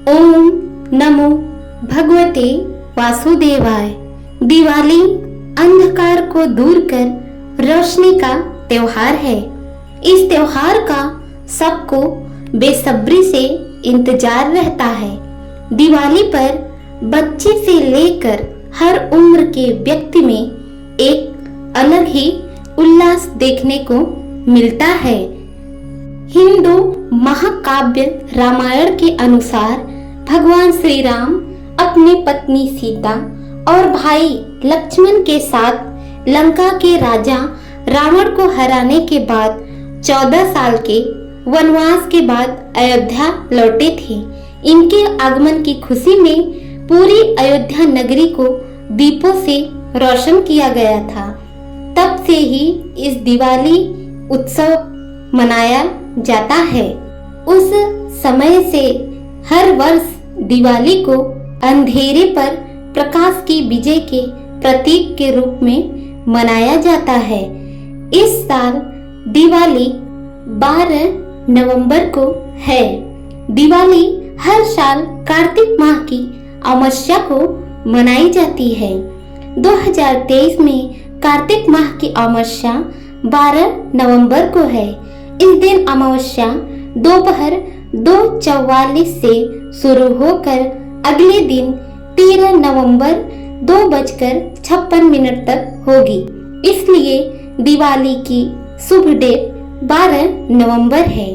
ओम नमो भगवते वासुदेवाय। दिवाली अंधकार को दूर कर रोशनी का त्योहार है। इस त्योहार का सबको बेसब्री से इंतजार रहता है। दिवाली पर बच्चे से लेकर हर उम्र के व्यक्ति में एक अलग ही उल्लास देखने को मिलता है। हिंदू महाकाव्य रामायण के अनुसार भगवान श्री राम अपनी पत्नी सीता और भाई लक्ष्मण के साथ लंका के राजा रावण को हराने के बाद 14 साल के वनवास के बाद अयोध्या लौटे थे। इनके आगमन की खुशी में पूरी अयोध्या नगरी को दीपों से रोशन किया गया था। तब से ही इस दिवाली उत्सव मनाया जाता है। उस समय से हर वर्ष दिवाली को अंधेरे पर प्रकाश की विजय के प्रतीक के रूप में मनाया जाता है। इस साल दिवाली 12 नवंबर को है। दिवाली हर साल कार्तिक माह की अमावस्या को मनाई जाती है। 2023 में कार्तिक माह की अमावस्या 12 नवंबर को है। इस दिन अमावस्या दोपहर 2:44 से शुरू होकर अगले दिन 13 नवंबर 2:56 तक होगी। इसलिए दिवाली की शुभ डेट 12 नवंबर है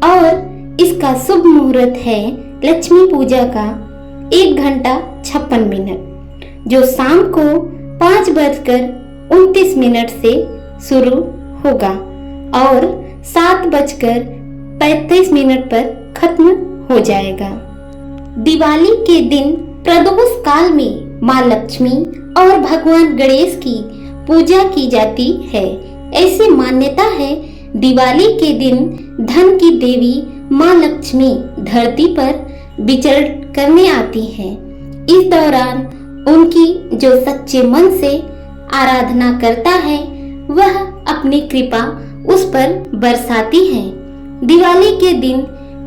और इसका शुभ मुहूर्त है लक्ष्मी पूजा का 1:56, जो शाम को 5:29 से शुरू होगा और 7:35 पर खत्म हो जाएगा। दिवाली के दिन प्रदोष काल में माँ लक्ष्मी और भगवान गणेश की पूजा की जाती है। ऐसी मान्यता है दिवाली के दिन धन की देवी माँ लक्ष्मी धरती पर विचरण करने आती हैं। इस दौरान उनकी जो सच्चे मन से आराधना करता है वह अपनी कृपा उस पर बरसाती है। दिवाली के दिन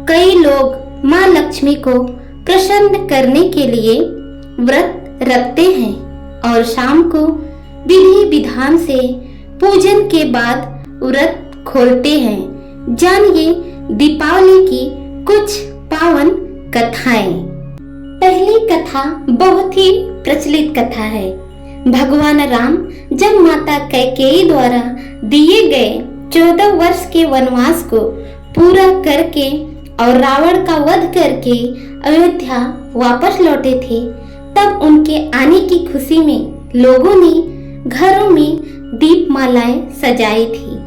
कई लोग माँ लक्ष्मी को प्रसन्न करने के लिए व्रत रखते हैं और शाम को विधि विधान से पूजन के बाद व्रत खोलते हैं। जानिए दीपावली की कुछ पावन कथाएं। पहली कथा बहुत ही प्रचलित कथा है। भगवान राम जब माता कैकेयी द्वारा दिए गए 14 वर्ष के वनवास को पूरा करके और रावण का वध करके अयोध्या वापस लौटे थे, तब उनके आने की खुशी में लोगों ने घरों में दीपमालाएं सजाई थी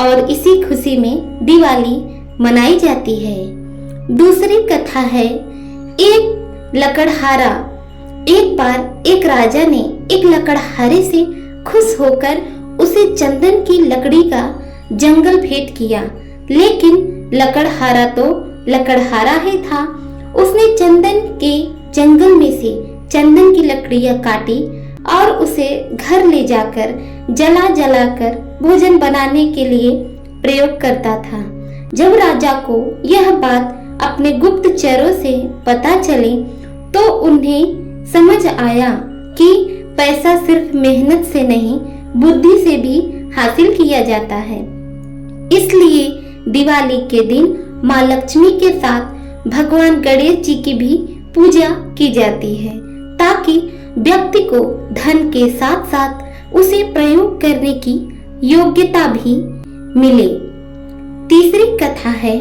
और इसी खुशी में दिवाली मनाई जाती है। दूसरी कथा है एक लकड़हारा। एक बार एक राजा ने एक लकड़हारे से खुश होकर उसे चंदन की लकड़ी का जंगल भेंट किया, लेकिन लकड़हारा तो लकड़हारा ही था। उसने चंदन के जंगल में से चंदन की लकड़ियां काटी और उसे घर ले जाकर जला जलाकर भोजन बनाने के लिए प्रयोग करता था। जब राजा को यह बात अपने गुप्तचरों से पता चली तो उन्हें समझ आया कि पैसा सिर्फ मेहनत से नहीं बुद्धि से भी हासिल किया जाता है। इसलिए दिवाली के दिन माँ लक्ष्मी के साथ भगवान गणेश जी की भी पूजा की जाती है, ताकि व्यक्ति को धन के साथ साथ उसे प्रयोग करने की योग्यता भी मिले। तीसरी कथा है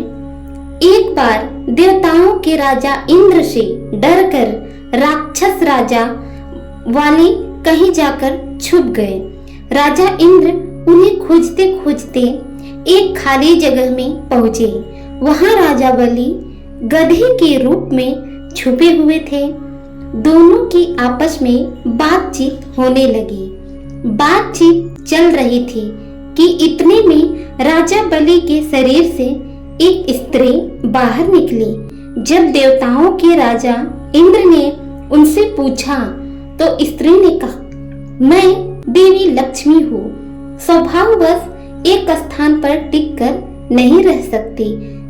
एक बार देवताओं के राजा इंद्र से डरकर राक्षस राजा वाली कहीं जाकर छुप गए। राजा इंद्र उन्हें खोजते खोजते एक खाली जगह में पहुंचे। वहां राजा बलि गधे के रूप में छुपे हुए थे। दोनों की आपस में बातचीत होने लगी। बातचीत चल रही थी कि इतने में राजा बलि के शरीर से एक स्त्री बाहर निकली। जब देवताओं के राजा इंद्र ने उनसे पूछा तो स्त्री ने कहा, मैं देवी लक्ष्मी हूँ, स्वभाववश एक स्थान पर टिक कर नहीं रह सकती,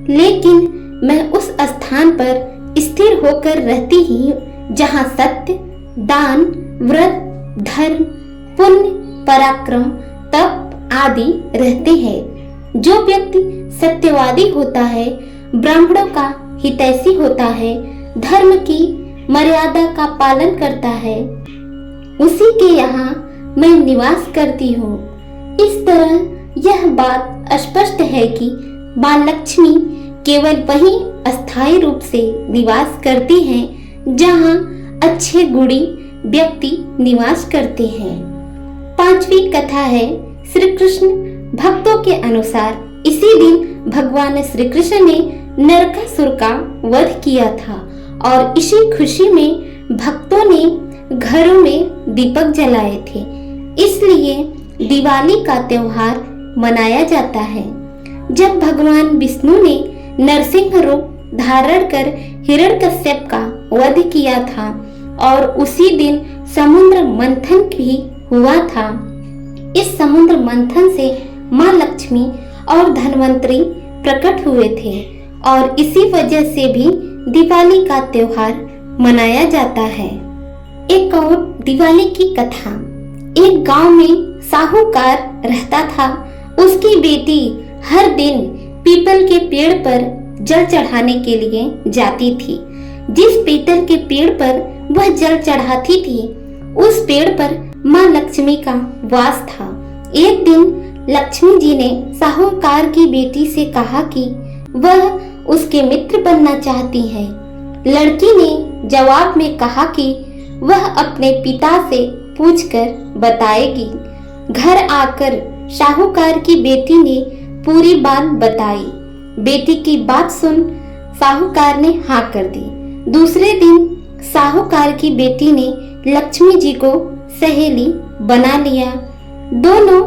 लेकिन मैं उस स्थान पर स्थिर होकर रहती ही जहाँ सत्य, दान, व्रत, धर्म, पुण्य, पराक्रम, तप आदि रहते हैं। जो व्यक्ति सत्यवादी होता है, ब्राह्मणों का हितैषी होता है, धर्म की मर्यादा का पालन करता है, उसी के यहाँ मैं निवास करती हूँ। इस तरह यह बात स्पष्ट है कि माँ लक्ष्मी केवल वहीं अस्थायी रूप से निवास करती हैं जहाँ अच्छे गुणी व्यक्ति निवास करते हैं। पांचवी कथा है श्री कृष्ण भक्तों के अनुसार इसी दिन भगवान श्री कृष्ण ने नरकासुर का वध किया था और इसी खुशी में भक्तों ने घरों में दीपक जलाए थे। इसलिए दिवाली का त्योहार मनाया जाता है। जब भगवान विष्णु ने नरसिंह रूप धारण कर हिरण्यकश्यप का वध किया था और उसी दिन समुद्र मंथन भी हुआ था। इस समुद्र मंथन से माँ लक्ष्मी और धन्वंतरी प्रकट हुए थे और इसी वजह से भी दिवाली का त्योहार मनाया जाता है। एक और दिवाली की कथा। एक गांव में साहूकार रहता था। उसकी बेटी हर दिन पीपल के पेड़ पर जल चढ़ाने के लिए जाती थी। जिस पीपल के पेड़ पर वह जल चढ़ाती थी उस पेड़ पर माँ लक्ष्मी का वास था। एक दिन लक्ष्मी जी ने साहूकार की बेटी से कहा कि वह उसके मित्र बनना चाहती है। लड़की ने जवाब में कहा कि वह अपने पिता से पूछकर बताएगी। घर आकर साहूकार की बेटी ने पूरी बात बताई। बेटी की बात सुन साहूकार ने हाँ कर दी। दूसरे दिन साहूकार की बेटी ने लक्ष्मी जी को सहेली बना लिया। दोनों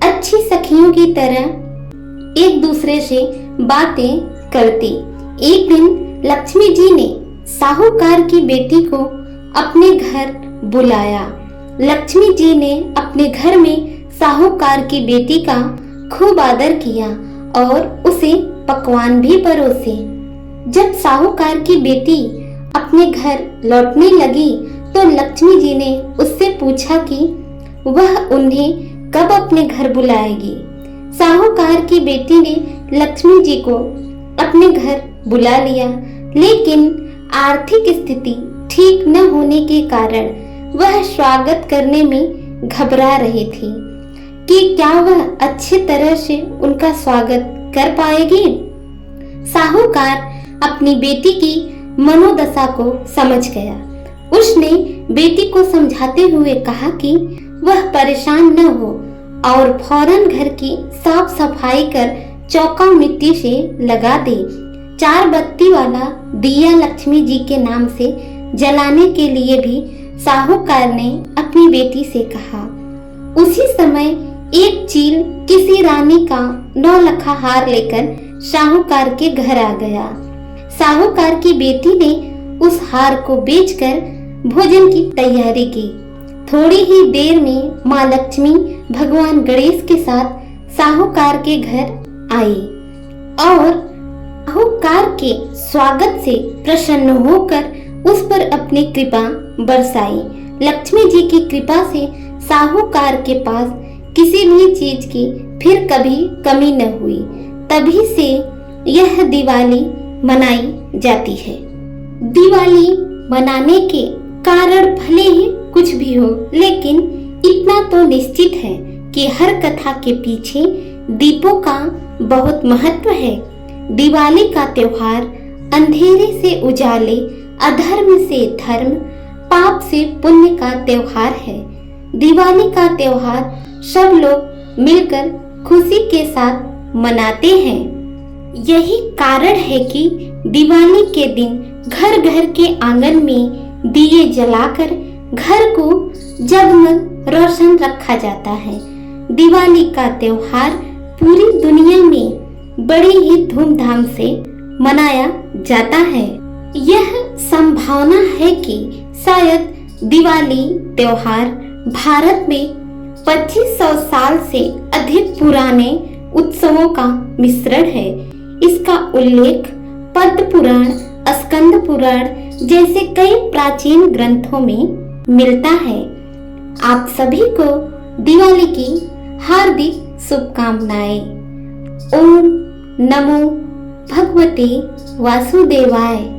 अच्छी सखियों की तरह एक दूसरे से बातें करती। एक दिन लक्ष्मी जी ने साहूकार की बेटी को अपने घर बुलाया। लक्ष्मी जी ने अपने घर में साहूकार की बेटी का खूब आदर किया और उसे पकवान भी परोसे। जब साहूकार की बेटी अपने घर लौटने लगी तो लक्ष्मी जी ने उससे पूछा कि वह उन्हें कब अपने घर बुलाएगी। साहूकार की बेटी ने लक्ष्मी जी को अपने घर बुला लिया, लेकिन आर्थिक स्थिति ठीक न होने के कारण वह स्वागत करने में घबरा रही थी कि क्या वह अच्छी तरह से उनका स्वागत कर पाएगी। साहूकार अपनी बेटी की मनोदशा को समझ गया। उसने बेटी को समझाते हुए कहा कि वह परेशान न हो और फौरन घर की साफ सफाई कर चौका मिट्टी से लगा दे। 4 बत्ती वाला दिया लक्ष्मी जी के नाम से जलाने के लिए भी साहूकार ने अपनी बेटी से कहा। उसी समय एक चील किसी रानी का 9 लखा हार लेकर साहूकार के घर आ गया। साहूकार की बेटी ने उस हार को बेचकर भोजन की तैयारी की। थोड़ी ही देर में माँ लक्ष्मी भगवान गणेश के साथ साहूकार के घर आई और साहूकार के स्वागत से प्रसन्न होकर उस पर अपनी कृपा बरसाई। लक्ष्मी जी की कृपा से साहूकार के पास किसी भी चीज की फिर कभी कमी न हुई। तभी से यह दिवाली मनाई जाती है। दिवाली मनाने के कारण भले ही कुछ भी हो, लेकिन इतना तो निश्चित है कि हर कथा के पीछे दीपों का बहुत महत्व है। दिवाली का त्योहार अंधेरे से उजाले, अधर्म से धर्म, पाप से पुण्य का त्योहार है। दिवाली का त्योहार सब लोग मिलकर खुशी के साथ मनाते हैं। यही कारण है कि दिवाली के दिन घर घर के आंगन में दिए जलाकर घर को जगमग रोशन रखा जाता है। दिवाली का त्योहार पूरी दुनिया में बड़ी ही धूमधाम से मनाया जाता है। यह संभावना है कि शायद दिवाली त्योहार भारत में 2500 साल से अधिक पुराने उत्सवों का मिश्रण है। इसका उल्लेख पद्म पुराण, स्कंद पुराण जैसे कई प्राचीन ग्रंथों में मिलता है। आप सभी को दिवाली की हार्दिक शुभकामनाएं। ओम नमो भगवते वासुदेवाय।